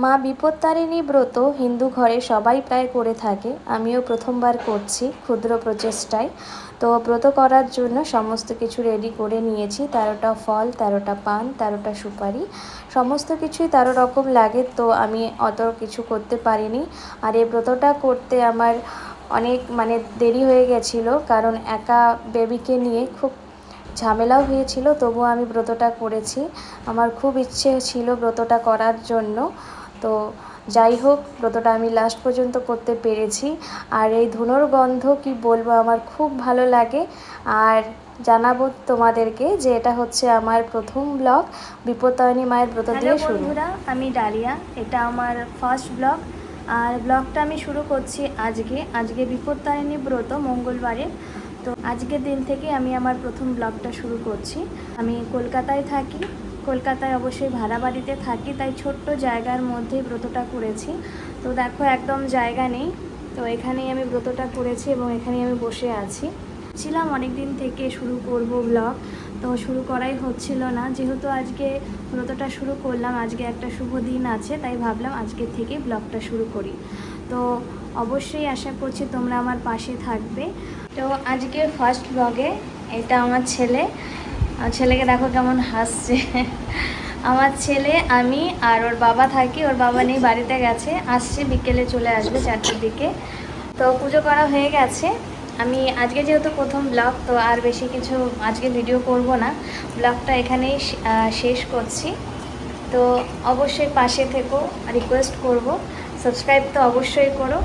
মা বিপত্তারিণী ব্রত হিন্দু ঘরে সবাই প্রায় করে থাকে, আমিও প্রথমবার করছি ক্ষুদ্র প্রচেষ্টায়। তো ব্রত করার জন্য সমস্ত কিছু রেডি করে নিয়েছি, 13টা ফল, 13টা পান, 13টা সুপারি, সমস্ত কিছুই 13 রকম লাগে। তো আমি অত কিছু করতে পারিনি, আর এই ব্রতটা করতে আমার অনেক দেরি হয়ে গেছিলো, কারণ একা বেবিকে নিয়ে খুব ঝামেলাও হয়েছিল। তবুও আমি ব্রতটা করেছি, আমার খুব ইচ্ছে ছিল ব্রতটা করার জন্য। তো যাই হোক, ব্রতটা আমি লাস্ট পর্যন্ত করতে পেরেছি। আর এই ধুনোর গন্ধ কি বলবো, আমার খুব ভালো লাগে। আর জানাবো তোমাদেরকে যে এটা হচ্ছে আমার প্রথম ব্লগ, বিপত্তারিণী মায়ের ব্রত দিয়ে শুরু। বন্ধুরা, আমি ডালিয়া, এটা আমার ফার্স্ট ব্লগ। আর ব্লগটা আমি শুরু করছি আজকে বিপত্তারিণী ব্রত মঙ্গলবারে। তো আজকের দিন থেকে আমি আমার প্রথম ব্লগটা শুরু করছি। আমি কলকাতায় থাকি, কলকাতায় অবশ্যই ভাড়া বাড়িতে থাকি, তাই ছোট্ট জায়গার মধ্যে ব্রতটা করেছি। তো দেখো, একদম জায়গা নেই, তো এখানেই আমি ব্রতটা করেছি এবং এখানেই আমি বসে আছি। ছিলাম অনেক দিন থেকে শুরু করব ব্লগ, তো শুরু করাই হচ্ছিল না। যেহেতু আজকে ব্রতটা শুরু করলাম, আজকে একটা শুভ দিন আছে, তাই ভাবলাম আজকের থেকে ব্লগটা শুরু করি। তো অবশ্যই আশা করছি তোমরা আমার পাশে থাকবে। তো আজকের ফার্স্ট ব্লগে এটা আমার ছেলেকে দেখো কেমন হাসছে। আমার ছেলে, আমি আর ওর বাবা থাকি, ওর বাবা নেই, বাড়িতে গেছে, আসছে বিকেলে, চলে আসবে 4টের দিকে। তো পুজো করা হয়ে গেছে। আমি আজকে যেহেতু প্রথম ব্লগ, তো আর বেশি কিছু আজকে ভিডিও করব না, ব্লগটা এখানেই শেষ করছি। তো অবশ্যই পাশে থেকো, রিকোয়েস্ট করব, সাবস্ক্রাইব তো অবশ্যই করো।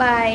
বাই।